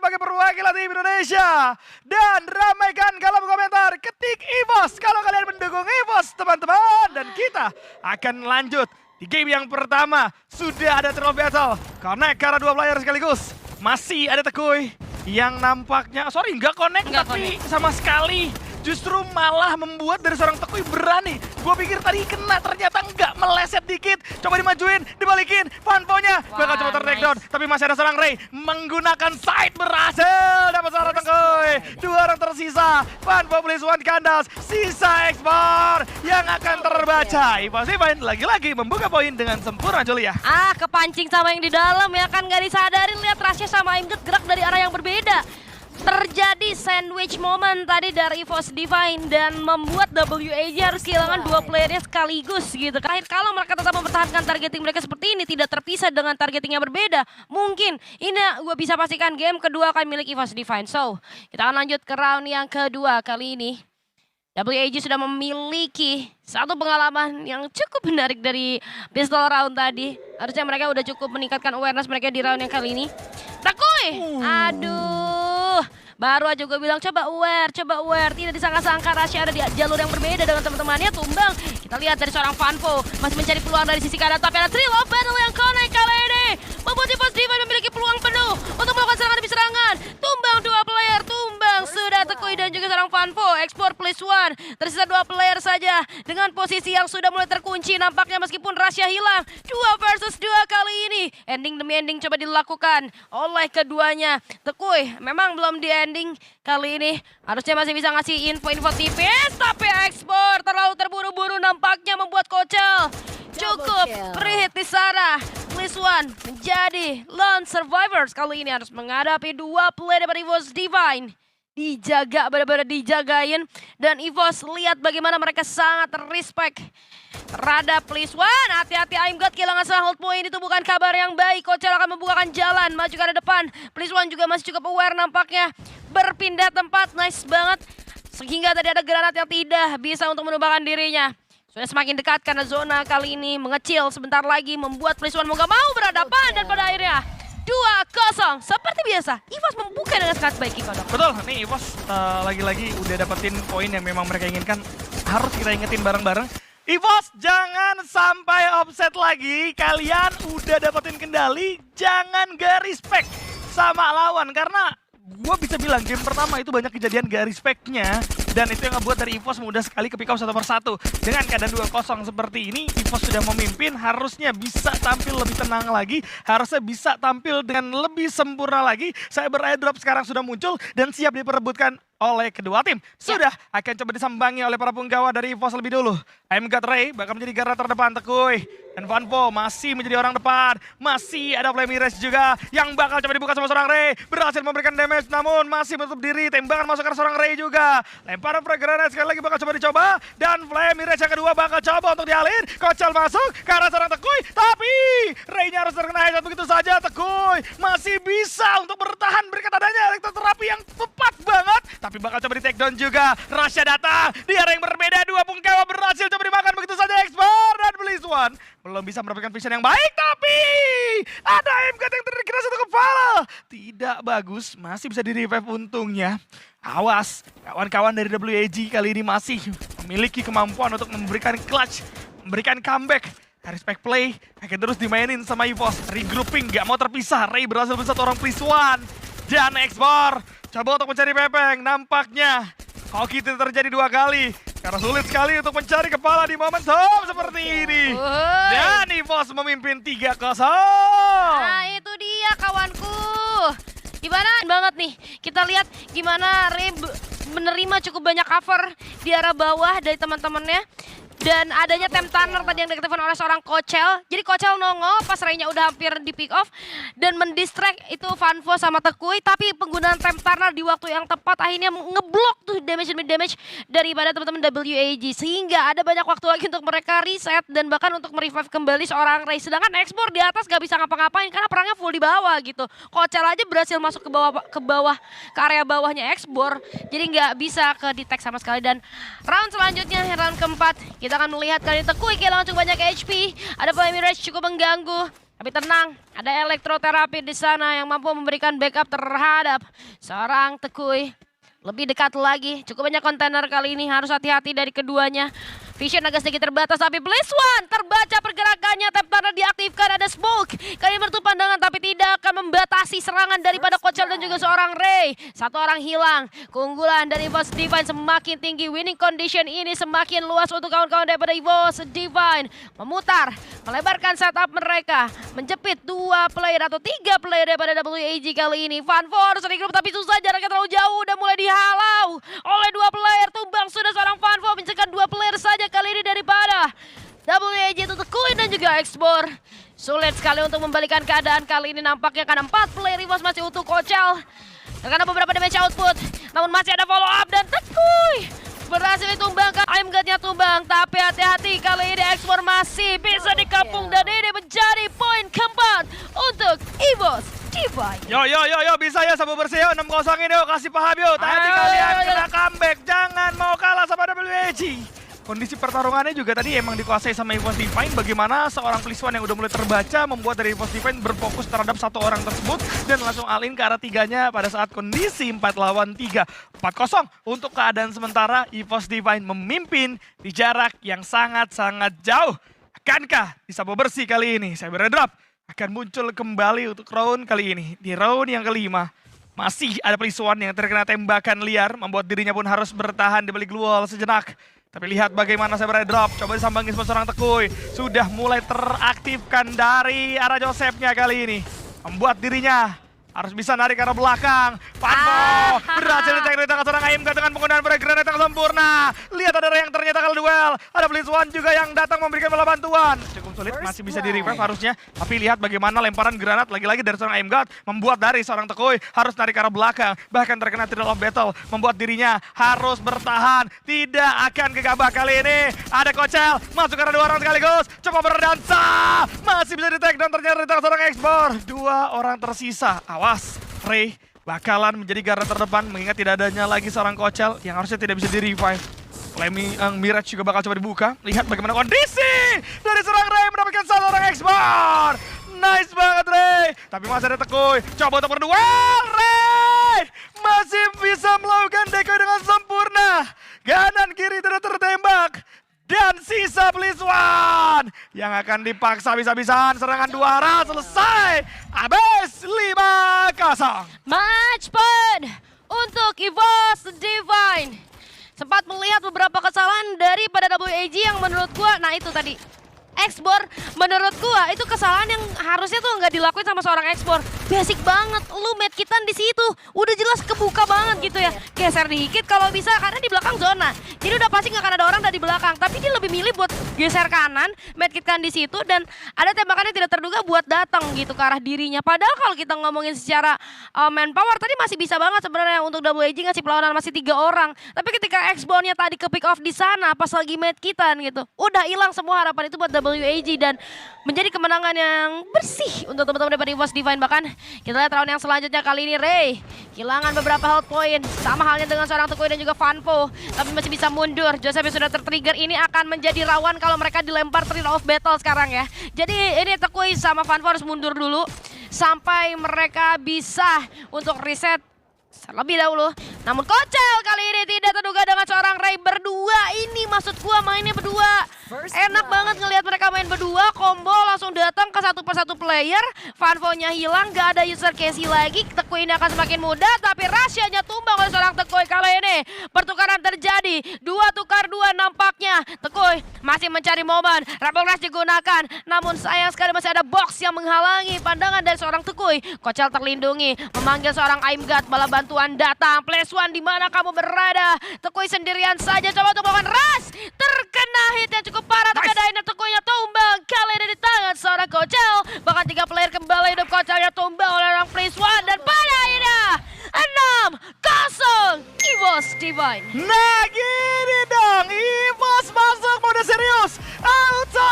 sebagai perwakilan tim Indonesia. Dan ramaikan kolom komentar, ketik EVOS kalau kalian mendukung EVOS teman-teman. Dan kita akan lanjut di game yang pertama. Sudah ada Troll Battle, connect karena 2 player sekaligus. Masih ada Tekuy yang nampaknya, nggak connect tapi sama sekali. Justru malah membuat dari seorang Tekuy berani. Gue pikir tadi kena, ternyata enggak, meleset dikit. Coba dimajuin, dibalikin, Fanpo-nya bakal coba ter-takedown. Tapi masih ada seorang Ray menggunakan side, berhasil dapat seorang Tekuy. 2 orang tersisa, Fanpo Please One kandas, sisa Ekspor yang akan terbaca. EVOS Divine lagi-lagi membuka poin dengan sempurna Julia. Kepancing sama yang di dalam ya kan, gak disadarin, lihat Rasya sama Imget gerak dari arah yang berbeda. Terjadi sandwich moment tadi dari EVOS Divine dan membuat WAG harus kehilangan 2 playernya sekaligus gitu. Kalau mereka tetap mempertahankan targeting mereka seperti ini, tidak terpisah dengan targeting yang berbeda, mungkin ini gue bisa pastikan game kedua akan milik EVOS Divine. So, kita akan lanjut ke round yang kedua kali ini. WAG sudah memiliki satu pengalaman yang cukup menarik dari pistol round tadi. Harusnya mereka udah cukup meningkatkan awareness mereka di round yang kali ini. Tekuy! Aduh, baru aja gue bilang coba aware. Tidak disangka-sangka Rasya ada di jalur yang berbeda dengan teman-temannya, tumbang. Kita lihat dari seorang Fanpo masih mencari peluang dari sisi kanan, tapi ada Thrill of Battle yang connect kali ini. Membuat EVOS Divine memiliki peluang penuh untuk melakukan serangan demi serangan. Tumbang 2 player, tumbang. Sudah Tekuy dan juga seorang Fanpo. Ekspor Please One. Tersisa 2 player saja dengan posisi yang sudah mulai terkunci nampaknya meskipun Rasya hilang. 2 versus 2 kali ini. Ending demi ending coba dilakukan oleh keduanya. Tekuy memang belum di ending kali ini. Harusnya masih bisa ngasih info-info tipis. Tapi Ekspor terlalu terburu-buru nampaknya membuat Kocel cukup free-hit di sana. Please One menjadi lone survivors. Kali ini harus menghadapi 2 player dari EVOS Divine. Dijaga, benar-benar dijagain. Dan EVOS lihat bagaimana mereka sangat respect terhadap Please One. Hati-hati Imget kehilangan salah hold point, itu bukan kabar yang baik. Kocel akan membukakan jalan, maju ke arah depan. Please One juga masih cukup aware nampaknya. Berpindah tempat, nice banget. Sehingga tadi ada granat yang tidak bisa untuk menumbangkan dirinya. Sudah semakin dekat karena zona kali ini mengecil sebentar lagi. Membuat Please One mau gak mau berhadapan. Dan pada akhirnya 2-0. Seperti biasa, EVOS membuka dengan sangat baik, Kodok. Betul, nih EVOS lagi-lagi udah dapetin poin yang memang mereka inginkan. Harus kita ingetin bareng-bareng. EVOS jangan sampai offset lagi. Kalian udah dapetin kendali, jangan gak respect sama lawan. Karena gue bisa bilang game pertama itu banyak kejadian gak respect-nya. Dan itu yang ngebuat dari EVOS mudah sekali ke pick up 1 per 1. Dengan keadaan 2-0 seperti ini, EVOS sudah memimpin, harusnya bisa tampil lebih tenang lagi, harusnya bisa tampil dengan lebih sempurna lagi. Cyber Airdrop sekarang sudah muncul dan siap diperebutkan oleh kedua tim. Sudah akan coba disambangi oleh para punggawa dari EVOS lebih dulu. Imget Ray bakal menjadi garda terdepan Tekuy. Dan Fanpo masih menjadi orang depan. Masih ada Flame Mirage juga yang bakal coba dibuka sama seorang Ray. Berhasil memberikan damage namun masih menutup diri. Tembakan masuk ke seorang Ray juga. Lemparan frag granat sekali lagi bakal coba dicoba. Dan Flame Mirage yang kedua bakal coba untuk dialin. Kocel masuk ke arah seorang Tekuy. Tapi Ray-nya harus terkena headshot begitu saja. Tekuy masih bisa untuk bertahan berkat adanya elektroterapi yang tepat banget. Tapi bakal coba di take down juga. Rasya datang di arah yang berbeda. 2 punggawa berhasil coba dimakan begitu saja. Ekspor dan Please One belum bisa mendapatkan vision yang baik, tapi ada Imget yang terkena 1 kepala. Tidak bagus, masih bisa di-revive untungnya. Awas, kawan-kawan dari WAG kali ini masih memiliki kemampuan untuk memberikan clutch, memberikan comeback. Respect play akan terus dimainin sama EVOS. Regrouping, gak mau terpisah. Ray berhasil bersatu orang Please One. Dan Ekspor coba untuk mencari Pepeng, nampaknya hoki itu terjadi 2 kali. Karena sulit sekali untuk mencari kepala di momentum seperti ini. Dan EVOS memimpin 3-0. Nah itu dia kawanku. Gimana banget nih. Kita lihat gimana Ray menerima cukup banyak cover di arah bawah dari teman-temannya. Dan adanya Temptaner tadi yang diaktifkan oleh seorang Kocel. Jadi Kocel nongol pas Ray-nya udah hampir di pick off. Dan mendistract itu Fanpo sama Tekuy. Tapi penggunaan Temptaner di waktu yang tepat akhirnya ngeblok tuh damage daripada teman-teman WAG. Sehingga ada banyak waktu lagi untuk mereka reset. Dan bahkan untuk merevive kembali seorang Ray. Sedangkan Ekspor di atas gak bisa ngapa-ngapain karena perangnya full di bawah gitu. Kocel aja berhasil masuk ke area bawahnya Ekspor. Jadi gak bisa ke detect sama sekali. Dan round selanjutnya, round keempat. Kita akan melihat kali ini Tekuy kehilangan cukup banyak HP. Ada Flame Mirage cukup mengganggu. Tapi tenang, ada elektroterapi di sana yang mampu memberikan backup terhadap seorang Tekui. Lebih dekat lagi, cukup banyak kontainer kali ini, harus hati-hati dari keduanya. Vision agak sedikit terbatas, tapi Blisswan terbaca pergerakannya, tap tanah diaktifkan, ada smoke. Kali bertumpah pandangan, tapi tidak akan membatasi serangan daripada Kochel dan juga seorang Ray. Satu orang hilang, keunggulan dari EVOS Divine semakin tinggi, winning condition ini semakin luas untuk kawan-kawan daripada EVOS Divine. Memutar, melebarkan setup mereka, menjepit 2 player atau 3 player daripada WAG kali ini. Fanfo harus regroup, tapi susah, jaraknya terlalu jauh, udah mulai dihalau oleh 2 player. Tumbang sudah seorang Fanfo, mencegah 2 player saja kali ini daripada WAG itu Tekui dan juga Expor. Sulit sekali untuk membalikan keadaan kali ini, nampaknya karena 4 player EVOS masih utuh Kochel. Karena beberapa damage output, namun masih ada follow up dan Tekui berhasil ditumbangkan. I'm God-nya tumbang, tapi hati-hati kali ini Expor masih bisa dikapung dan ini menjadi poin keempat untuk EVOS Divine. Yo, bisa ya sabu bersih yo, 6-0 ini yo, kasih paham yo. Tadi kalian kena comeback, jangan mau kalah sama WAG. Kondisi pertarungannya juga tadi emang dikuasai sama EVOS Divine. Bagaimana seorang Blisswan yang udah mulai terbaca membuat dari EVOS Divine berfokus terhadap satu orang tersebut dan langsung all-in ke arah tiganya pada saat kondisi 4 lawan 3. 4-0 untuk keadaan sementara EVOS Divine memimpin di jarak yang sangat-sangat jauh. Akankah di sabu bersih kali ini Cyber Drop akan muncul kembali untuk round kali ini? Di round yang kelima masih ada Blisswan yang terkena tembakan liar, membuat dirinya pun harus bertahan di balik wall sejenak. Tapi lihat bagaimana Cyber Drop, coba disambangin sama seorang Tekui. Sudah mulai teraktifkan dari arah Josephnya kali ini. Membuat dirinya harus bisa narik ke arah belakang. Fanfo berhasil dicek dari tangan seorang AIMGA dengan penggunaan granat yang sempurna. Lihat ada yang ternyata kalah duel. Ada Blisswan juga yang datang memberikan bola bantuan. Cukup sulit, masih bisa di-revive harusnya. Tapi lihat bagaimana lemparan granat lagi-lagi dari seorang AIMGA membuat dari seorang Tekui harus narik ke arah belakang. Bahkan terkena Trial of Battle, membuat dirinya harus bertahan. Tidak akan gegabah kali ini. Ada Kochel, masuk ke arah 2 orang sekaligus. Coba berdansa. Masih bisa di-take down ternyata dari tangan seorang Expor. 2 orang tersisa. Awas, Ray bakalan menjadi garda terdepan mengingat tidak adanya lagi seorang Kochel yang harusnya tidak bisa di-revive. Mirage juga bakal coba dibuka. Lihat bagaimana kondisi dari seorang Ray mendapatkan satu orang Expor. Nice banget Ray. Tapi masih ada Tekui. Coba untuk berduel. Ray masih bisa melakukan decoy dengan sempurna. Kanan kiri tidak tertembak. Dan sisa Blisswan yang akan dipaksa bisa-bisaan, serangan 2 arah selesai. Habis 5-0. Match point untuk EVOS Divine. Sempat melihat beberapa kesalahan daripada WAG yang menurut gua, nah itu tadi Expor, menurut gua itu kesalahan yang harusnya tuh nggak dilakuin sama seorang Expor. Basic banget, lu medkitan di situ, udah jelas kebuka banget gitu ya. Geser dikit kalau bisa karena di belakang zona. Jadi udah pasti nggak akan ada orang dari belakang. Tapi dia lebih milih buat geser kanan, medkitkan di situ dan ada tembakan yang tidak terduga buat datang gitu ke arah dirinya. Padahal kalau kita ngomongin secara manpower tadi masih bisa banget sebenarnya untuk WAG ngasih perlawanan masih 3 orang. Tapi ketika Exbornya tadi ke pick off di sana pas lagi medkitan gitu, udah hilang semua harapan itu buat WAG dan menjadi kemenangan yang bersih untuk teman-teman daripada EVOS Divine. Bahkan kita lihat round yang selanjutnya kali ini Ray kehilangan beberapa health point, sama halnya dengan seorang Tekui dan juga Fanfo, tapi masih bisa mundur. Joseph yang sudah tertrigger ini akan menjadi rawan kalau mereka dilempar Trial of Battle sekarang ya. Jadi ini Tekui sama Fanfo harus mundur dulu sampai mereka bisa untuk reset terlebih dahulu. Namun Kochel kali ini tidak terduga dengan seorang Ray berdua. Ini maksud gua mainnya berdua. Enak banget ngelihat mereka main berdua, combo langsung datang ke satu persatu player. Fanfo-nya hilang, gak ada user Casey lagi. Tekui ini akan semakin mudah, tapi Rasya-nya tumbang oleh seorang Tekui kali ini. Pertukaran terjadi, 2 tukar 2 nampaknya. Tekui masih mencari momen, Rebel Rush digunakan. Namun sayang sekali masih ada box yang menghalangi pandangan dari seorang Tekui. Kochel terlindungi, memanggil seorang AIMGA, bala bantuan datang. Blisswan di mana kamu berada? Tekui sendirian saja coba untuk melakukan rush. Terkena hit yang cukup parah, tapi ada Tekuinya tumbang kali ini di tangan seorang Kochel. Bahkan 3 player kembali hidup, Kochelnya tumbang oleh orang Blisswan dan pada akhirnya 6-0 EVOS Divine. Nah gini dong, EVOS masuk mode serius. Auto